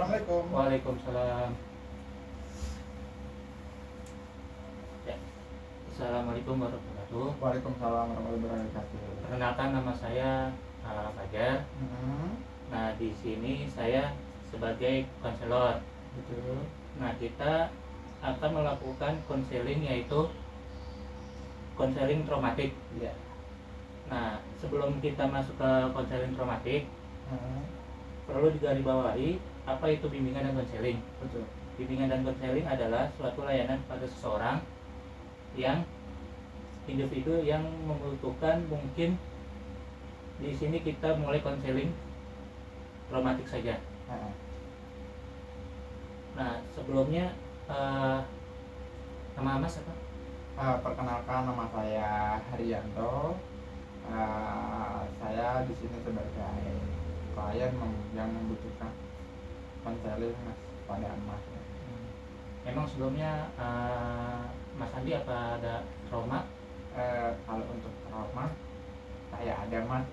Assalamualaikum. Waalaikumsalam. Ya. Assalamualaikum warahmatullahi wabarakatuh. Waalaikumsalam warahmatullahi wabarakatuh. Perkenalkan, nama saya Fajar. Nah, di sini saya sebagai konselor. Betul. Nah, kita akan melakukan konseling, yaitu konseling traumatik. Iya. Nah, sebelum kita masuk ke konseling traumatik, perlu digarisbawahi apa itu bimbingan dan konseling. Betul. Bimbingan dan konseling adalah suatu layanan pada seseorang yang individu yang membutuhkan. Mungkin di sini kita mulai konseling traumatik saja. Nah, sebelumnya nama Mas apa? Perkenalkan, nama saya Haryanto. Saya di sini sebagai klien yang membutuhkan konseling pada Mas. Memang sebelumnya Mas Andi apa ada trauma? Kalau untuk trauma saya ada Mas,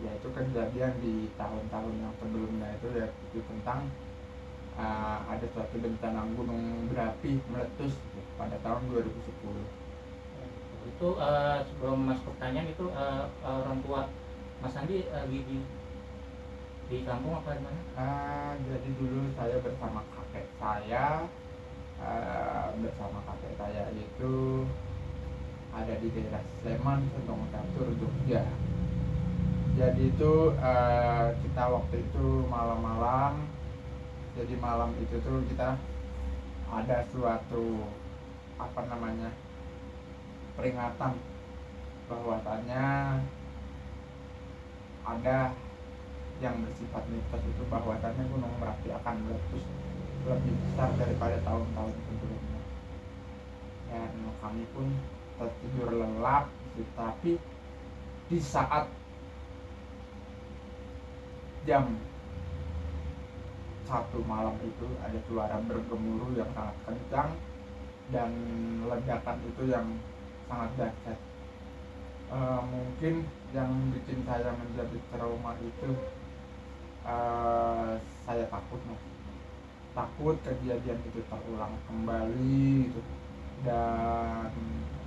yaitu kejadian di tahun-tahun yang sebelumnya itu tentang ada suatu bencana gunung berapi meletus pada tahun 2010. Itu sebelum masuk pertanyaan itu orang tua Mas Andi lagi di kampung apa di mana? Jadi dulu saya bersama kakek saya, itu ada di daerah Sleman, Sentong Catur, Jogja. Jadi itu kita waktu itu malam-malam. Jadi malam itu tuh kita ada suatu peringatan bahwasannya ada yang bersifat mitos itu bahwasannya gunung Merapi akan meletus lebih besar daripada tahun-tahun sebelumnya. Dan kami pun tertidur lelap, tetapi di saat jam 1 malam itu ada suara bergemuruh yang sangat kencang dan ledakan itu yang sangat dahsyat. Mungkin yang bikin saya menjadi trauma itu saya takut kejadian itu terulang kembali gitu. Dan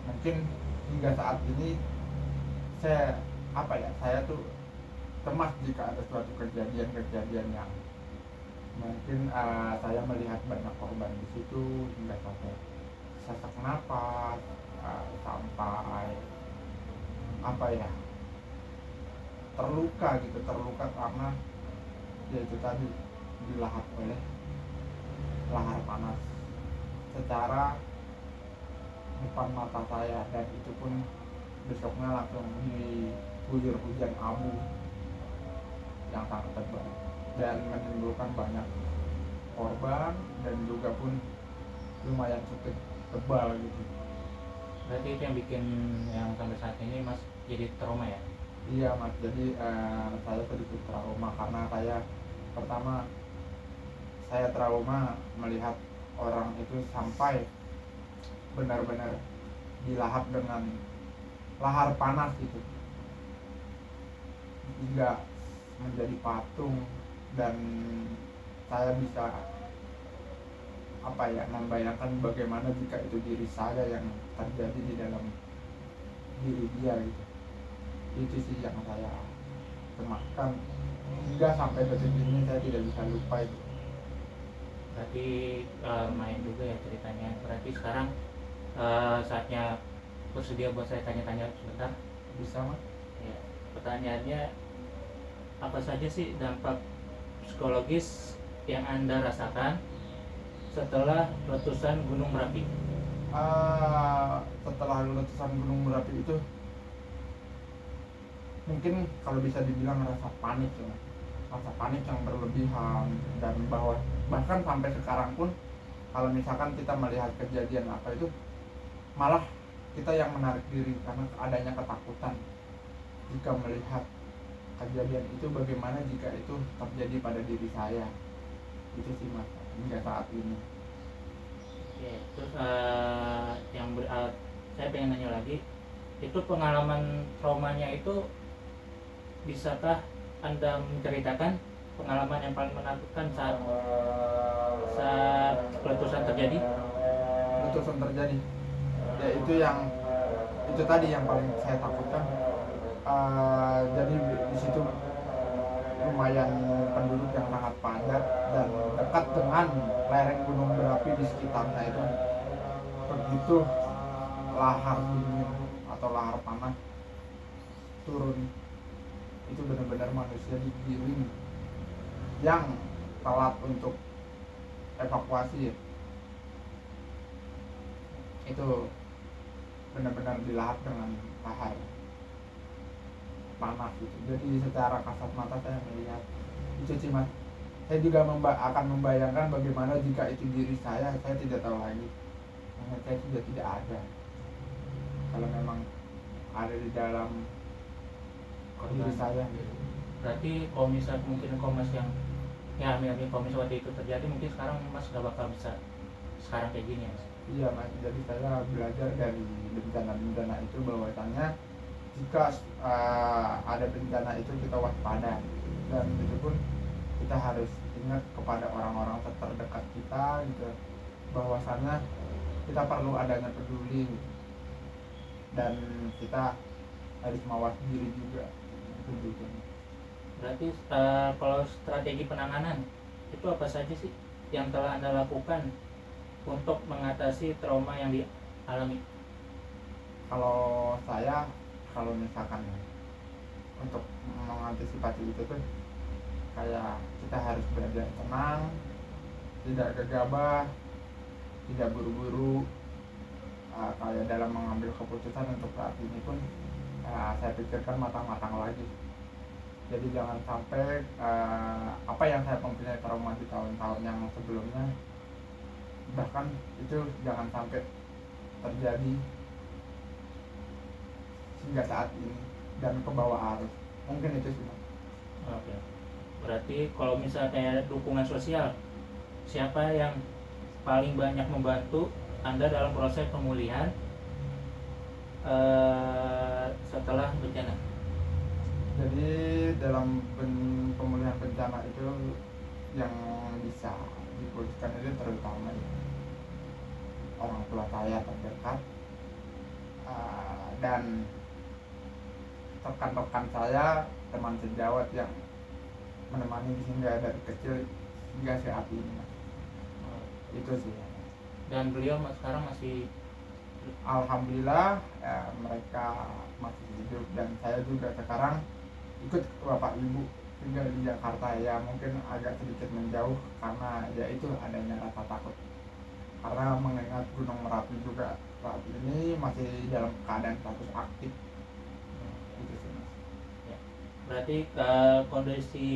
mungkin hingga saat ini saya tuh cemas jika ada suatu kejadian yang mungkin saya melihat banyak korban di situ hingga sampai sesak napas, sampai terluka karena yaitu tadi dilahap oleh lahar panas secara depan mata saya, dan itu pun besoknya langsung diguyur hujan abu yang sangat tebal dan menimbulkan banyak korban dan juga pun lumayan cukup tebal gitu. Berarti itu yang bikin yang sampai saat ini Mas jadi trauma ya? Iya Mas, jadi saya sedikit trauma karena pertama saya trauma melihat orang itu sampai benar-benar dilahap dengan lahar panas itu hingga menjadi patung, dan saya bisa membayangkan bagaimana jika itu diri saya yang terjadi di dalam diri dia gitu. Itu sih yang saya cemaskan hingga sampai detik ini saya tidak bisa lupa itu. Berarti main juga ya ceritanya. Berarti sekarang saatnya bersedia buat saya tanya-tanya sebentar. Bisa Mas? Ya, pertanyaannya, apa saja sih dampak psikologis yang Anda rasakan setelah letusan Gunung Merapi? Setelah letusan Gunung Merapi itu mungkin kalau bisa dibilang rasa panik yang berlebihan, dan bahkan sampai sekarang pun kalau misalkan kita melihat kejadian apa itu malah kita yang menarik diri karena adanya ketakutan jika melihat kejadian itu, bagaimana jika itu terjadi pada diri saya. Itu sih Mas hingga saat ini. Oke, terus saya pengen nanya lagi, itu pengalaman traumanya itu bisakah Anda menceritakan pengalaman yang paling menakutkan saat saat letusan terjadi? letusan terjadi ya itu tadi yang paling saya takutkan. Jadi di situ lumayan penduduk yang sangat padat dan dekat dengan lereng gunung berapi di sekitarnya itu. Begitu lahar dingin atau lahar panas turun, itu benar-benar manusia digiring yang telat untuk evakuasi ya. Itu benar-benar dilahap dengan lahar panas gitu. Jadi secara kasat mata saya melihat itu sih mas. Saya juga akan membayangkan bagaimana jika itu diri saya tidak tahu lagi. Karena saya sudah tidak ada. Kalau memang ada di dalam diri saya. Berarti kalau misal kemungkinan Mas yang ya ambil kalau misal waktu itu terjadi, mungkin sekarang Mas gak bakal bisa sekarang kayak gini ya Mas. Iya mas, jadi saya belajar dari bencana-bencana itu bahwasanya jika ada bencana itu kita waspada, dan itu pun kita harus ingat kepada orang-orang terdekat kita gitu, bahwasannya kita perlu adanya peduli gitu. Dan kita harus mawas diri juga gitu. Berarti kalau strategi penanganan itu apa saja sih yang telah Anda lakukan untuk mengatasi trauma yang dialami? Kalau saya, kalau misalkan untuk mengantisipasi itu tuh kayak kita harus belajar tenang, tidak gegabah, tidak buru-buru. Kayak dalam mengambil keputusan untuk saat ini pun saya pikirkan matang-matang lagi. Jadi jangan sampai apa yang saya mempunyai trauma di tahun-tahun yang sebelumnya, bahkan itu jangan sampai terjadi hingga saat ini dan ke bawah arus. Mungkin itu sih. Oke. Berarti kalau misalnya dukungan sosial, siapa yang paling banyak membantu Anda dalam proses pemulihan setelah bencana? Jadi dalam pemulihan bencana itu yang bisa dipulihkan itu terutama orang tua saya terdekat, dan rekan-rekan saya, teman sejawat yang menemani di sini dari kecil hingga saat ini. Itu sih. Dan beliau sekarang masih, alhamdulillah ya, mereka masih hidup, dan saya juga sekarang ikut bapak ibu tinggal di Jakarta. Ya mungkin agak sedikit menjauh karena ya itu adanya rasa takut, karena mengingat Gunung Merapi juga saat ini masih dalam keadaan status aktif. Itu sih mas. ya. Berarti kondisi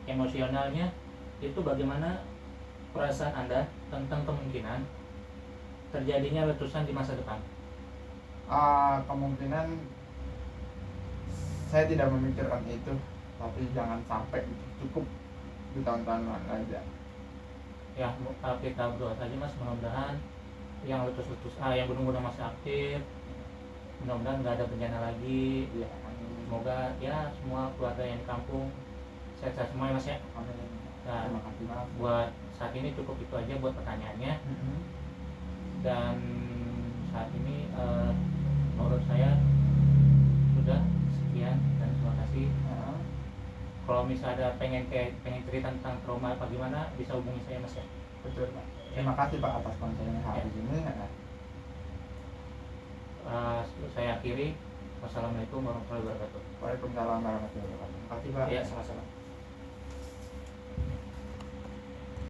emosionalnya itu bagaimana perasaan Anda tentang kemungkinan terjadinya letusan di masa depan? Kemungkinan saya tidak memikirkan itu, tapi jangan sampai itu, cukup di tahun-tahun aja. Ya kita berdoa saja mas, mudah-mudahan yang letus-letus yang gunung-gunung masih aktif, mudah-mudahan nggak ada bencana lagi ya. Semoga ya semua keluarga yang di kampung sehat-sehat semua ya mas ya. Amin. Dan Terima kasih mas. buat saat ini cukup itu aja buat pertanyaannya. Dan saat ini menurut saya sudah sekian, dan terima kasih. Kalau misalnya ada pengen cerita tentang trauma apa gimana, bisa hubungi saya mas ya. Betul pak. Terima kasih pak atas konselnya hari ini. Saya akhiri. Wassalamualaikum warahmatullahi wabarakatuh. Waalaikumsalam warahmatullahi wabarakatuh. Terima kasih pak. Ya, sama-sama.